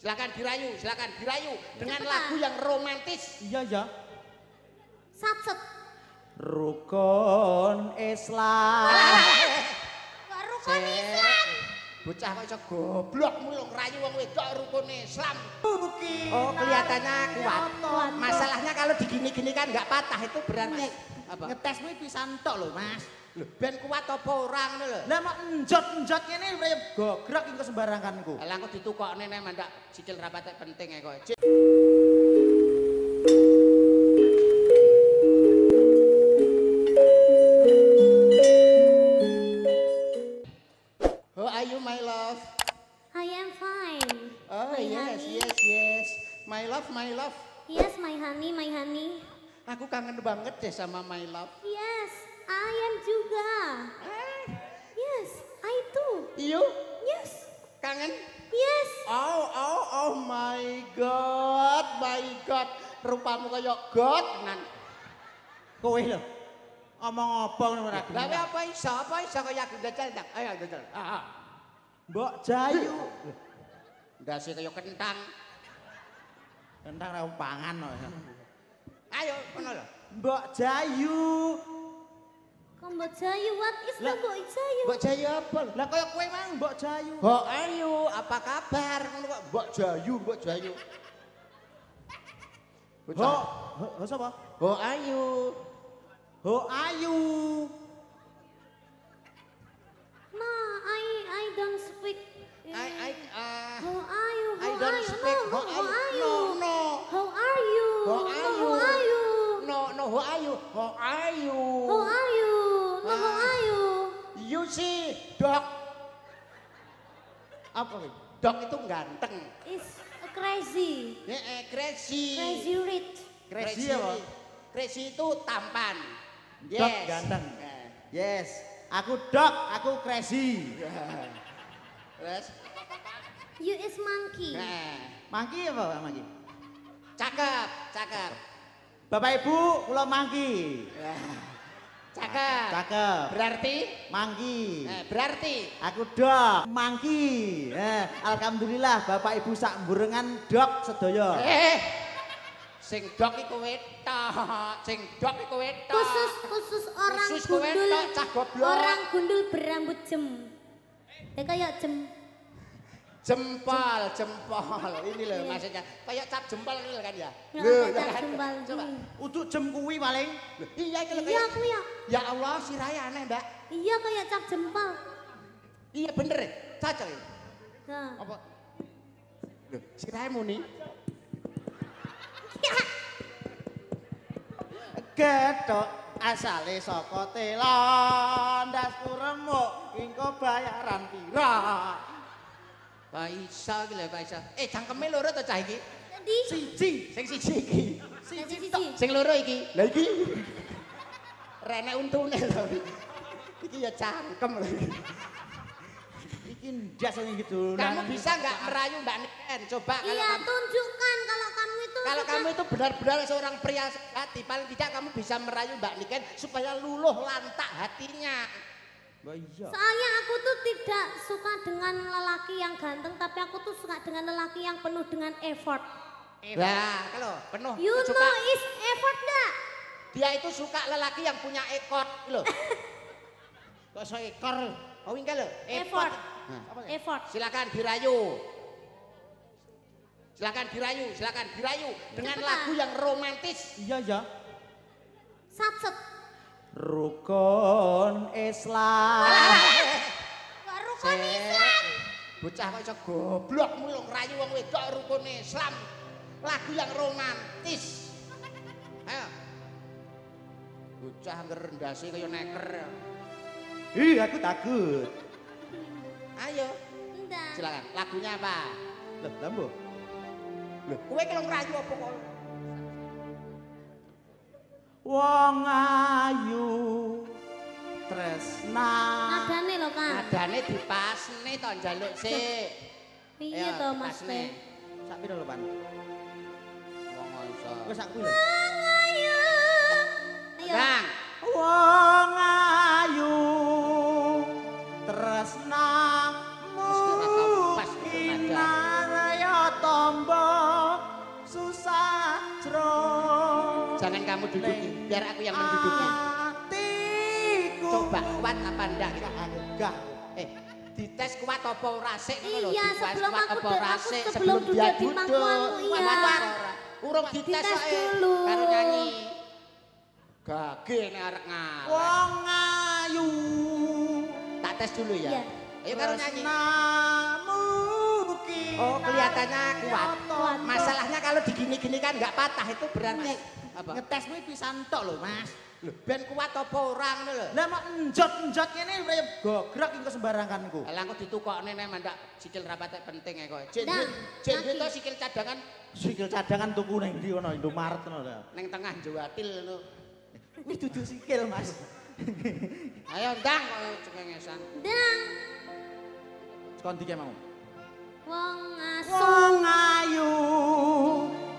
Silakan dirayu dengan lagu yang romantis. Iya ya. Satset. Rukun Islam. Kok rukun Islam? Bocah kok iso goblok mulu ngerayu wong wedok rukun Islam. Buki. Oh, kelihatannya kuat. Masalahnya kalau digini-gini kan nggak patah itu berarti apa? Ngetesmu pisan tok lho, Mas. Lho, ben kuat apa orang lho. Lah mak njot-njot ngene raya gogrok engko sembaranganku. Lah aku ditukokne nek mandak sikil rapat penting ae kok. How are you, my love? I am fine. Oh, My yes, honey. yes. My love. Yes, my honey. Aku kangen banget deh sama my love. Yes, I am juga. Yes, I too. You Yes, kangen? yes. Oh my god. Rupamu kayak god tenan. Kowe lho. Omong apa ngono ora Lah apa iso kaya aku dajal ndang. Ayo dajal. Mbok Jayu. Ndase kaya kentang. Kentang ra pangan kok. Ayo ngono lho. Mbok Jayu. Mbok Jayu, what is the Mbok Jayu? Mbok Jayu apa? Lah kaya kowe mang Mbok Jayu. Mbok Ayu, apa kabar? Ngono kok Mbok Jayu. Ho sapa? Mbok Ayu. Ho Ayu. No, I don't speak. I How are you? don't speak. No, How how are you? No. How are you? How No, are you? how are you? No, how are you? How are you? How are you? No, how are you? You see, dog. Apa ini? Dog itu ganteng. It's crazy. Crazy. Crazy rich. Crazy apa? Crazy itu tampan. Yes. Dog ganteng. Yes. Aku dog, aku crazy. Terus? You is monkey. Mangki apa Pak Mangki? Cakep. Bapak Ibu, kula mangki. Cakep. Cakep. Berarti? Mangki. Berarti? Aku dog, mangki. Alhamdulillah Bapak Ibu sak mburengan dog sedaya. Sing dog iku wetok. Khusus orang Khusus gundul. wetok, cah goblok. Orang gundul berambut jem. Kayak jem. Jempol. Ini loh maksudnya. Kayak cap jempol ini kan ya. Cap jempol. Coba. Untuk jem kuwi paling. Iya itu Iya aku ya. Ya Allah si Raya aneh mbak. Iya kayak cap jempol. Iya bener ya. Cocok ya. Nah. Apa? Loh, si Raya muni. Getok asale saka Thailand, dasku remuk engko bayaran pira? Kok iso iki lho, kok iso. Cangkeme loro to cah iki? Di. Siji. Sing siji iki. Siji. Sing loro iki. Lah iki. Rene untune lho. Iki ya cangkem lho. Iki ndas gitu. Kamu bisa nggak merayu Mbak Niken? Coba kalau Iya kamu, tunjukkan kalau kamu itu. kalau kamu itu benar-benar seorang pria hati, paling tidak kamu bisa merayu Mbak Niken supaya luluh lantak hatinya. Iya. Soalnya aku tuh tidak suka dengan lelaki yang ganteng, tapi aku tuh suka dengan lelaki yang penuh dengan effort. Nah, kalau penuh You suka, know is effort dah. dia itu suka lelaki yang punya ekor loh. Kok iso ekor? Oh ingkang lho, Effort. Nah, Effort. silakan dirayu. Silakan dirayu dengan Cepetan. lagu yang romantis. Iya ya. Satset. Rukun Islam. Kok rukun Islam? Bocah kok iso goblok mulu ngerayu wong wedok rukun Islam. Lagu yang romantis. Ayo. Bocah ngerendasi kaya neker. Ih, aku takut. Ayo, Enggak. silakan. Lagunya apa? Loh, lambo. Loh, kowe kalau ngerayu apa kok? Wong ayu tresna. Nadane lho, Kang. Nadane dipasne to njaluk sik. Piye to, Mas? dipasne. Sak pira lho, Pan? Wong iso. Wis sak kuwi lho. Ayo. Ayo. Bang, Wong ayu tresna Mesti rasa pas itu nada. kinarayata Jangan kamu duduki, biar aku yang menduduki. Hatiku. Coba kuat apa enggak gitu. Enggak. Dites kuat apa ora sik ngono lho. Iya, Dites sebelum kuat aku apa ora sik sebelum dia duduk di pangkuanmu, iya. Kuat apa ora? Urung dites Dites kok dulu. karo nyanyi. Gage nek arek ngarep. Wong ayu. Tak tes dulu ya. Iya. Ayo karo nyanyi. Namu Oh, kelihatannya kuat. Kuat. Masalahnya kalau digini-gini kan nggak patah itu berarti apa? Ngetesmu pisan tok lho, Mas. Lho, ben kuat apa ora ngono lho. Lah mak njot-njot kene kaya gogrok engko sembaranganku. Lah engko ditukokne nek mandak sikil rapate penting ae kok. Nah, Jen lagi. to sikil cadangan Sikil cadangan tuku ning ndi ono Indomaret ngono lho. ning tengah Jawatil ngono. Wis dudu sikil, Mas. Ayo ndang kok cengengesan. Dang, Kon dike mau. wong asu. Wong ayu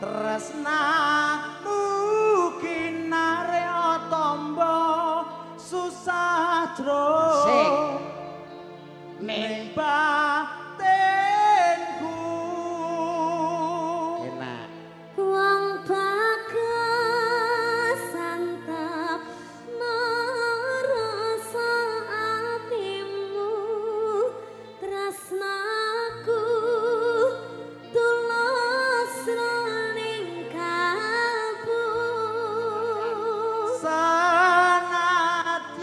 tresnamu kinare tombo susah jro Sing. ning batinku Enak. Wong bagas santap marasa atimu tresnaku tulus ning kalbu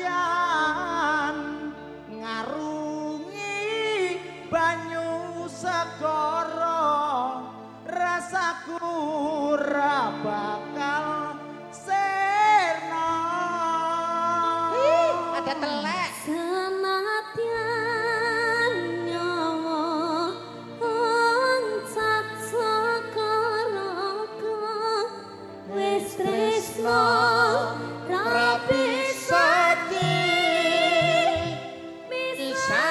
sanadyan ngarungi banyu segara rasaku ora bakal sirna. Ada telek. senadyan nyawa oncat sakaraka wis tresno rapi Sadi bisa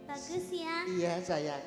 bagus ya Iya sayang.